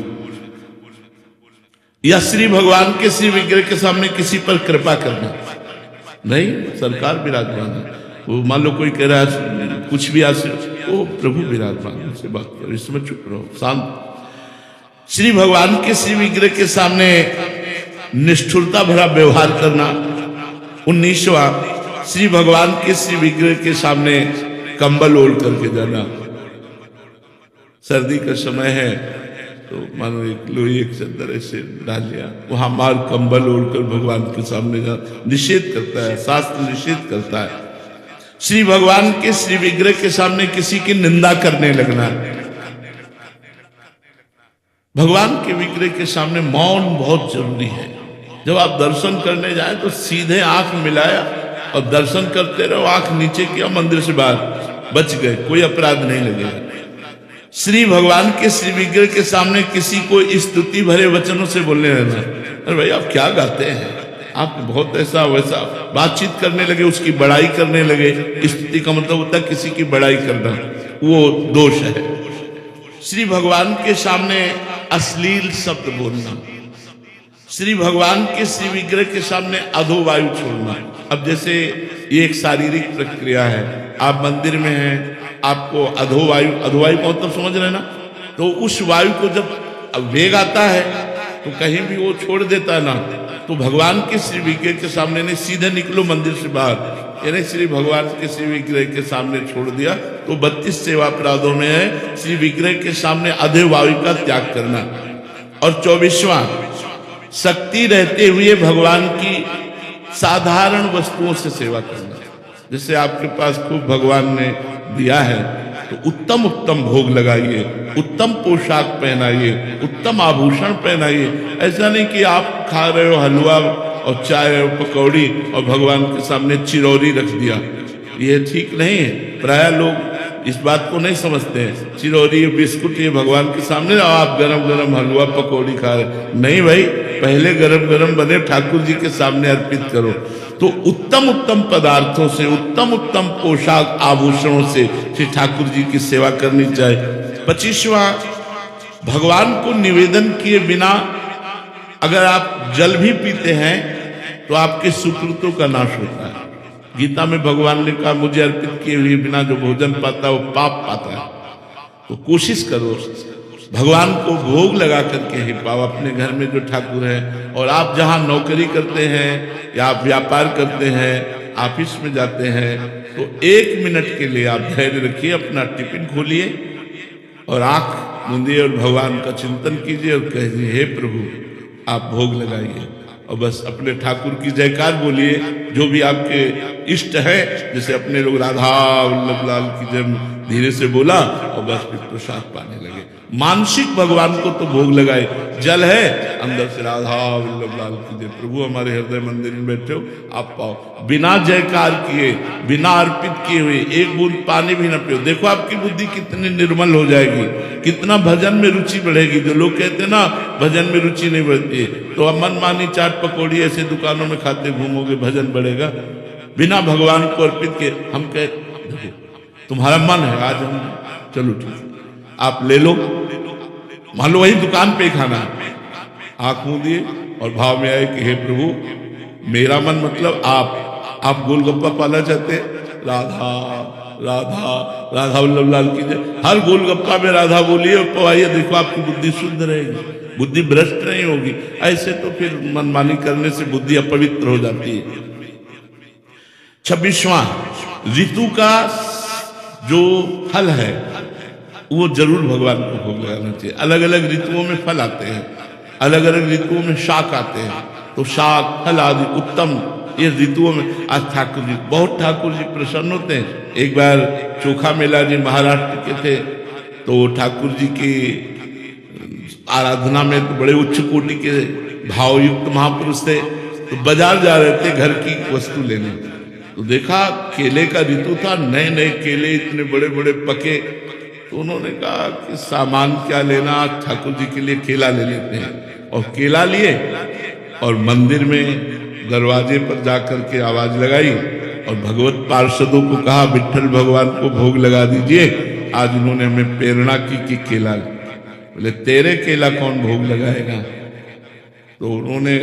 या श्री भगवान के श्री विग्रह के सामने किसी पर कृपा करना नहीं। सरकार विराजमान है, वो मान लो कोई कह रहा है कुछ भी आशीर्वाद, वो प्रभु विराजमान, उनसे बात करो, इसमें चुप रहो, शांत। श्री भगवान के श्री विग्रह के सामने निष्ठुरता भरा व्यवहार करना। 19वां श्री भगवान के श्री विग्रह के सामने कंबल ओढ़ करके जाना। सर्दी का समय है तो मानो एक लोही एक चद्दर ऐसे डाल लिया, वहां मार कंबल ओढ़कर भगवान के सामने जा, निषेध करता है, शास्त्र निषेध करता है। श्री भगवान के श्री विग्रह के सामने किसी की निंदा करने लगना। भगवान के विग्रह के सामने मौन बहुत जरूरी है। जब आप दर्शन करने जाए तो सीधे आंख मिलाया और दर्शन करते रहो, आंख नीचे किया, मंदिर से बाहर, बच गए, कोई अपराध नहीं लगेगा। श्री भगवान के श्री विग्रह के सामने किसी को स्तुति भरे वचनों से बोलने लगना। अरे भाई आप क्या गाते हैं, आप बहुत ऐसा वैसा बातचीत करने लगे, उसकी बड़ाई करने लगे। स्तुति का मतलब होता है किसी की बड़ाई करना, वो दोष है। श्री भगवान के सामने अश्लील शब्द बोलना। श्री भगवान के श्री विग्रह के सामने अधोवायु छोड़ना। अब जैसे ये एक शारीरिक प्रक्रिया है, आप मंदिर में हैं, आपको अधोवायु का मतलब समझ रहे ना, तो उस वायु को जब वेग आता है तो कहीं भी वो छोड़ देता है ना, तो भगवान के श्री विग्रह के सामने नहीं, सीधे निकलो मंदिर से बाहर, यानी श्री भगवान के श्री विग्रह के सामने छोड़ दिया तो 32 सेवा अपराधों में है श्री विग्रह के सामने अधे वायु का त्याग करना। और 24वां शक्ति रहते हुए भगवान की साधारण वस्तुओं से सेवा करना। जैसे आपके पास खूब भगवान ने दिया है तो उत्तम उत्तम भोग लगाइए, उत्तम पोशाक पहनाइए, उत्तम आभूषण पहनाइए। ऐसा नहीं कि आप खा रहे हो हलवा और चाय और पकौड़ी और भगवान के सामने चिरौरी रख दिया, ये ठीक नहीं है। प्राय लोग इस बात को नहीं समझते हैं, चिरौरी बिस्कुट ये भगवान के सामने और आप गरम गरम हलवा पकौड़ी खा रहे। नहीं भाई, पहले गरम गरम बने ठाकुर जी के सामने अर्पित करो। तो उत्तम उत्तम पदार्थों से, उत्तम उत्तम पोशाक आभूषणों से श्री ठाकुर जी की सेवा करनी चाहिए। 25वां भगवान को निवेदन किए बिना अगर आप जल भी पीते हैं तो आपके सुकृतों का नाश होता है। गीता में भगवान ने कहा मुझे अर्पित किए हुए बिना जो भोजन पाता है वो पाप पाता है। तो कोशिश करो भगवान को भोग लगा करके ही पाओ अपने घर में जो ठाकुर है। और आप जहां नौकरी करते हैं या आप व्यापार करते हैं, ऑफिस में जाते हैं, तो 1 मिनट के लिए आप धैर्य रखिए, अपना टिफिन खोलिए और आंख मूंदिए और भगवान का चिंतन कीजिए और कहिए हे प्रभु आप भोग लगाइए, और बस अपने ठाकुर की जयकार बोलिए। जो भी आपके इष्ट है, जैसे अपने लोग राधा वल्लभ लाल की जय धीरे से बोला और बस फिर प्रसाद पाने लगे। मानसिक भगवान को तो भोग लगाए, जल है अंदर से राधा वल्लभ लाल की जय, प्रभु हमारे हृदय मंदिर में बैठे हो आप पाओ। बिना जयकार किए, बिना अर्पित किए हुए 1 बूंद पानी भी न पियो। देखो आपकी बुद्धि कितनी निर्मल हो जाएगी, कितना भजन में रुचि बढ़ेगी। जो लोग कहते हैं ना भजन में रुचि नहीं बढ़ती, तो अब मनमानी चाट पकौड़ी ऐसे दुकानों में खाते घूमोगे, भजन बढ़ेगा। बिना भगवान को अर्पित किए हम कह तुम्हारा मन है आज हम, चलो ठीक आप ले लो, मान लो वही दुकान पे खाना, आंख मूंदिए और भाव में आए कि हे प्रभु मेरा मन मतलब आप गोलगप्पा पाना चाहते, राधा राधा राधा वल्लभ लाल की जय, हर गोलगप्पा में राधा बोलिए और पवाइए, देखो आपकी बुद्धि शुद्ध रहेगी, बुद्धि भ्रष्ट नहीं होगी। ऐसे तो फिर मनमानी करने से बुद्धि अपवित्र हो जाती है। 26वां ऋतु का जो फल है वो जरूर भगवान को भोग लगाना चाहिए। अलग अलग ऋतुओं में फल आते हैं, अलग अलग ऋतुओं में शाक आते हैं, तो शाक फल आदि उत्तम ये ऋतुओं में। आज ठाकुर जी बहुत ठाकुर जी प्रसन्न होते हैं। एक बार चोखा मेला जी महाराष्ट्र के थे, तो ठाकुर जी की आराधना में तो बड़े उच्च कोटि के भावयुक्त महापुरुष थे, तो बाजार जा रहे थे घर की वस्तु लेने, तो देखा केले का ऋतु था, नए नए केले इतने बड़े बड़े पके, तो उन्होंने कहा कि सामान क्या लेना, ठाकुर जी के लिए केला ले लेते हैं। और केला लिए और मंदिर में दरवाजे पर जाकर के आवाज लगाई और भगवत पार्षदों को कहा विठ्ठल भगवान को भोग लगा दीजिए। आज उन्होंने हमें प्रेरणा की कि केला, बोले तेरे केला कौन भोग लगाएगा। तो उन्होंने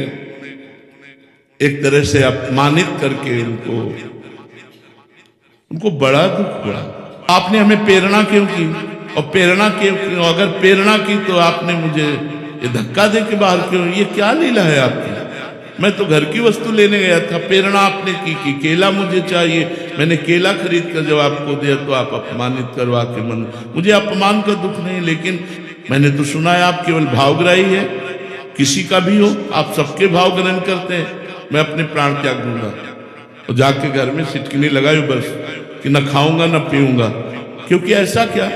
एक तरह से अपमानित करके उनको बड़ा दुख हुआ। आपने हमें प्रेरणा क्यों की, और प्रेरणा क्यों, अगर प्रेरणा की तो आपने मुझे ये धक्का दे के बाहर क्यों, ये क्या लीला है आपकी। मैं तो घर की वस्तु लेने गया था, प्रेरणा आपने की कि केला मुझे चाहिए, मैंने केला खरीद कर जब आपको दिया तो आप अपमानित करवा के मन, मुझे अपमान का दुख नहीं, लेकिन मैंने तो सुना है आप केवल भावग्राही है, किसी का भी हो आप सबके भाव ग्रहण करते हैं, मैं अपने प्राण त्याग दूंगा। और जाके घर में सिटकनी लगाई बस कि न खाऊंगा न पीऊंगा, क्योंकि ऐसा क्या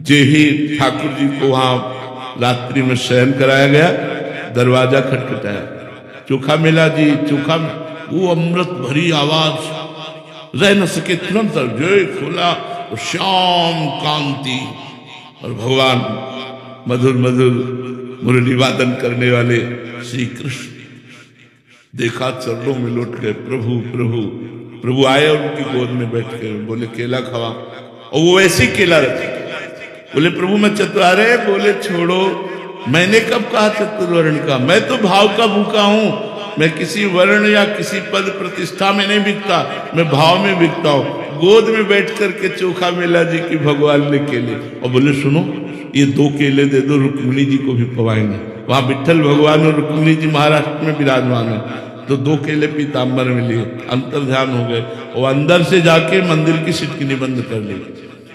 जे ही ठाकुर जी को वहां रात्रि में शयन कराया गया, दरवाजा खटखटाया, चोखा मेला जी चोखा, वो अमृत भरी आवाज रह न सके, तुरंत जय खोला तो श्याम कांति और भगवान मधुर मधुर मुरली वादन करने वाले श्री कृष्ण देखा, चरणों में लौट गए, प्रभु प्रभु प्रभु आए और उनकी गोद में बैठ के बोले केला खवा, और वो ऐसी केला रखे। बोले प्रभु मैं चतुरारे, बोले छोड़ो, मैंने कब कहा चतुर्वर्ण का, मैं तो भाव का भूखा हूं, मैं किसी वर्ण या किसी पद प्रतिष्ठा में नहीं बिकता, मैं भाव में बिकता हूं। गोद में बैठ करके चोखा मेला जी की भगवान ने केले, और बोले सुनो ये 2 केले दे दो, रुक्मिणी जी को भी पवाएंगे। वहां विठ्ठल भगवान और रुक्मिणी जी महाराष्ट्र में विराजमान है, तो 2 केले पीताम्बर में लिए, अंतर ध्यान हो गए, और अंदर से जाके मंदिर की सिटकिनी बंद कर ली,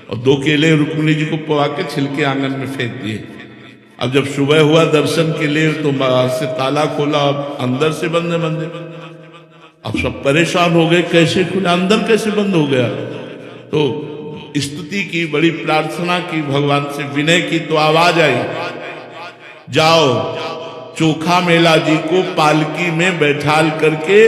और 2 केले रुक्मिणी जी को पवा के छिलके आंगन में फेंक दिए। अब जब सुबह हुआ दर्शन के लिए तो बाहर से ताला खोला, अब अंदर से बंद है मंदिर। अब सब परेशान हो गए, कैसे खुला, अंदर कैसे बंद हो गया। तो स्तुति की, बड़ी प्रार्थना की, भगवान से विनय की, तो आवाज आई जाओ चोखा मेला जी को पालकी में बैठाल करके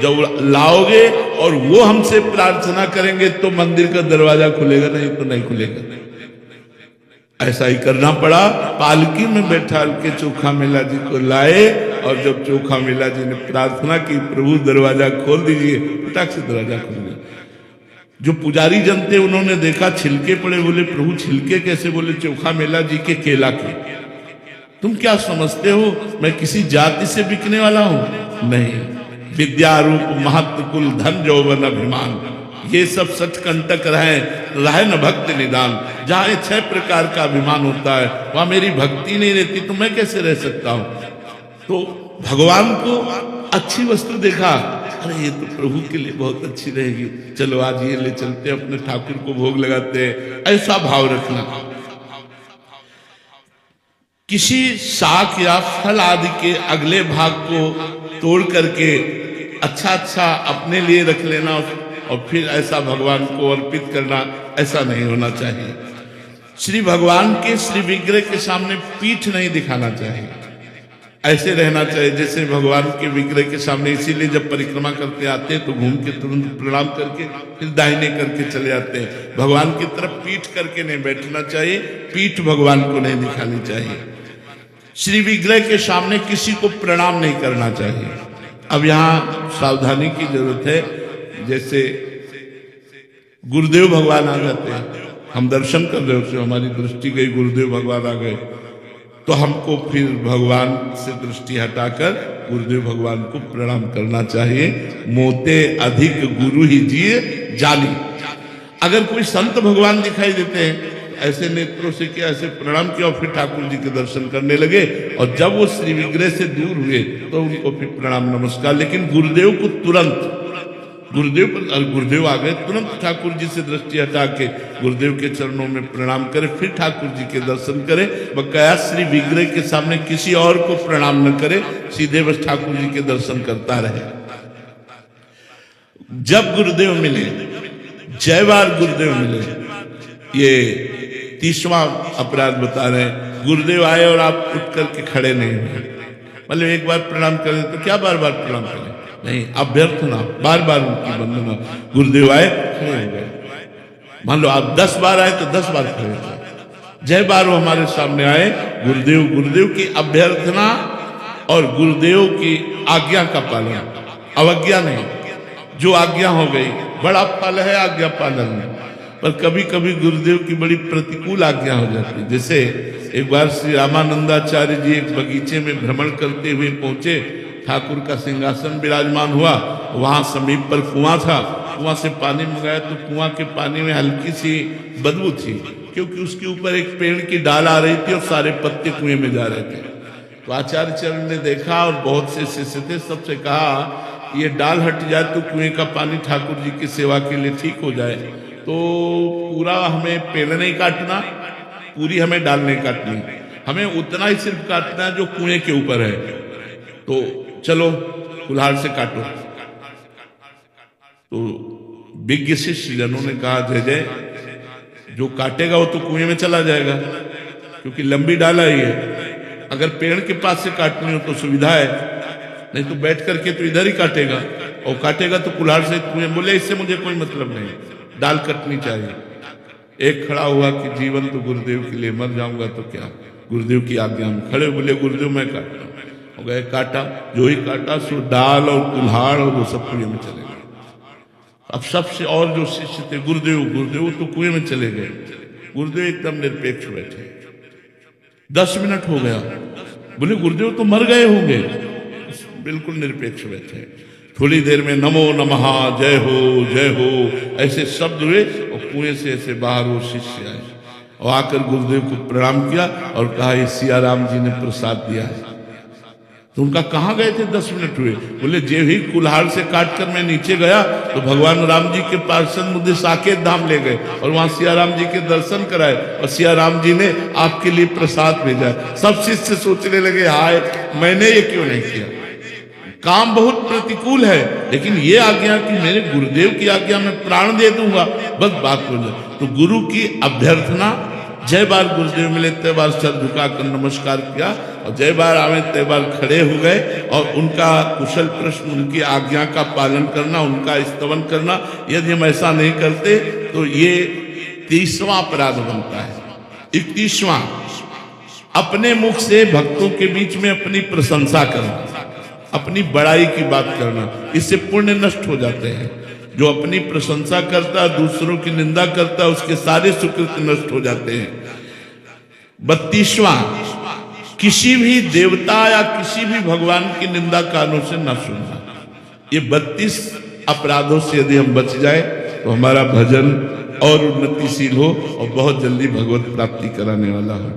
जब लाओगे और वो हमसे प्रार्थना करेंगे तो मंदिर का दरवाजा खुलेगा, नहीं तो नहीं खुलेगा। ऐसा ही करना पड़ा, पालकी में बैठाल के चोखा मेला जी को लाए, और जब चोखा मेला जी ने प्रार्थना की प्रभु दरवाजा खोल दीजिए, फटाक से दरवाजा खुल गया। जो पुजारी जन थे उन्होंने देखा छिलके पड़े, बोले प्रभु छिलके कैसे, बोले चोखा मेला जी के केला के। तुम क्या समझते हो मैं किसी जाति से बिकने वाला हूं, नहीं, विद्या रूप महत्व कुल धन यौवन अभिमान, ये सब सच कंटक रहे न भक्त निदान। जहां 6 प्रकार का अभिमान होता है वहां मेरी भक्ति नहीं रहती तो मैं कैसे रह सकता हूं। तो भगवान को अच्छी वस्तु देखा, अरे ये तो प्रभु के लिए बहुत अच्छी रहेगी, चलो आज ये ले चलते अपने ठाकुर को भोग लगाते हैं। ऐसा भाव रखना। किसी शाक या फल आदि के अगले भाग को तोड़ करके अच्छा अच्छा अपने लिए रख लेना और फिर ऐसा भगवान को अर्पित करना, ऐसा नहीं होना चाहिए। श्री भगवान के श्री विग्रह के सामने पीठ नहीं दिखाना चाहिए, ऐसे रहना चाहिए जैसे भगवान के विग्रह के सामने। इसीलिए जब परिक्रमा करते आते हैं तो घूम के तुरंत प्रणाम करके फिर दाहिने करके चले आते हैं। भगवान की तरफ पीठ करके नहीं बैठना चाहिए, पीठ भगवान को नहीं दिखानी चाहिए। श्री विग्रह के सामने किसी को प्रणाम नहीं करना चाहिए। अब यहाँ सावधानी की जरूरत है। जैसे गुरुदेव भगवान आ जाते हैं, हम दर्शन कर रहे होते, हमारी दृष्टि गई, गुरुदेव भगवान आ गए, तो हमको फिर भगवान से दृष्टि हटाकर गुरुदेव भगवान को प्रणाम करना चाहिए। मोते अधिक गुरु ही जिए जानी। अगर कोई संत भगवान दिखाई देते हैं ऐसे नेत्रों से किया, ऐसे प्रणाम किया और फिर ठाकुर जी के दर्शन करने लगे, और जब वो श्री विग्रह से दूर हुए तो उनको फिर प्रणाम नमस्कार। लेकिन गुरुदेव को तुरंत, गुरुदेव आ गए, तुरंत ठाकुर जी से दृष्टि हटा के गुरुदेव के चरणों में प्रणाम करे, फिर ठाकुर जी के दर्शन करे। बकाया श्री विग्रह के सामने किसी और को प्रणाम न करे, सीधे बस ठाकुर जी के दर्शन करता रहे। जब गुरुदेव मिले, जय बार गुरुदेव मिले, ये 30वां अपराध बता रहे हैं। गुरुदेव आए और आप उठ करके खड़े नहीं हुए, मतलब एक बार प्रणाम करें तो क्या बार बार प्रणाम करें, नहीं, अभ्यर्थना, बार बार उनकी वंदना। गुरुदेव आए, खड़े हो गए, मान लो आप 10 बार आए तो 10 बार खड़े हो जाए, जय बार वो हमारे सामने आए, गुरुदेव गुरुदेव की अभ्यर्थना और गुरुदेव की आज्ञा का पालन, अवज्ञा नहीं। जो आज्ञा हो गई, बड़ा फल है आज्ञा पालन में, पर कभी कभी गुरुदेव की बड़ी प्रतिकूल आज्ञा हो जाती है। जैसे एक बार श्री रामानंदाचार्य जी एक बगीचे में भ्रमण करते हुए पहुंचे, ठाकुर का सिंहासन विराजमान हुआ, वहां समीप पर कुआं था, कुआं से पानी मंगाया तो कुआं के पानी में हल्की सी बदबू थी, क्योंकि उसके ऊपर एक पेड़ की डाल आ रही थी और सारे पत्ते कुएं में जा रहे थे। तो आचार्य चरण ने देखा और बहुत से शिष्य थे, सबसे कहा ये डाल हट जाए तो कुएं का पानी ठाकुर जी की सेवा के लिए ठीक हो जाए, तो पूरा हमें पेड़ नहीं काटना, पूरी हमें डाल नहीं काटनी, हमें उतना ही सिर्फ काटना है जो कुएं के ऊपर है, तो चलो कुल्हाड़ से काटो। तो विज्ञ शिष्य जनों ने कहा जय जय, जो काटेगा वो तो कुएं में चला जाएगा, क्योंकि लंबी डाला ही है। अगर पेड़ के पास से काटनी हो तो सुविधा है, नहीं तो बैठ करके तो इधर ही काटेगा, और काटेगा तो कुल्हाड़ से कुएं। बोले इससे मुझे कोई मतलब नहीं, डाल कटनी चाहिए। एक खड़ा हुआ कि जीवन तो गुरुदेव के लिए, मर जाऊंगा तो क्या, गुरुदेव की आज्ञा में खड़े। बोले गुरुदेव मैं काटता हूं, हो गए काटा, जो ही काटा सो डाल और कुल्हाड़ और वो सब कुएं में चले गए। अब सबसे और जो शिष्य थे गुरुदेव गुरुदेव तो कुएं में चले गए। गुरुदेव एकदम निरपेक्ष बैठे, 10 मिनट हो गया, बोले गुरुदेव तो मर गए होंगे, बिल्कुल निरपेक्ष बैठे। थोड़ी देर में नमो नमः, जय हो ऐसे शब्द हुए और कुएं से ऐसे बाहर वो शिष्य आए और आकर गुरुदेव को प्रणाम किया और कहा ये सिया राम जी ने प्रसाद दिया है। तो उनका कहाँ गए थे, 10 मिनट हुए। बोले जे ही कुल्हाड़ से काट कर मैं नीचे गया तो भगवान राम जी के पार्षद मुझे साकेत धाम ले गए और वहां सिया राम जी के दर्शन कराए और सिया राम जी ने आपके लिए प्रसाद भेजा। सब शिष्य सोचने लगे हाय मैंने ये क्यों नहीं किया। काम बहुत प्रतिकूल है, लेकिन ये आज्ञा कि मेरे गुरुदेव की आज्ञा में प्राण दे दूंगा, बस बात हो जाए। तो गुरु की अभ्यर्थना, जय बार गुरुदेव मिले तय बार सर झुकाकर नमस्कार किया और जय बार आवे तय बार खड़े हो गए और उनका कुशल प्रश्न, उनकी आज्ञा का पालन करना, उनका स्तवन करना। यदि हम ऐसा नहीं करते तो ये 30वां अपराध बनता है। 31वां, अपने मुख से भक्तों के बीच में अपनी प्रशंसा करना, अपनी बड़ाई की बात करना, इससे पुण्य नष्ट हो जाते हैं। जो अपनी प्रशंसा करता है, दूसरों की निंदा करता है, उसके सारे सुकृत्य नष्ट हो जाते हैं। 32वां, किसी भी देवता या किसी भी भगवान की निंदा कानों से न सुनना। ये 32 अपराधों से यदि हम बच जाए तो हमारा भजन और उन्नतिशील हो और बहुत जल्दी भगवत प्राप्ति कराने वाला हो।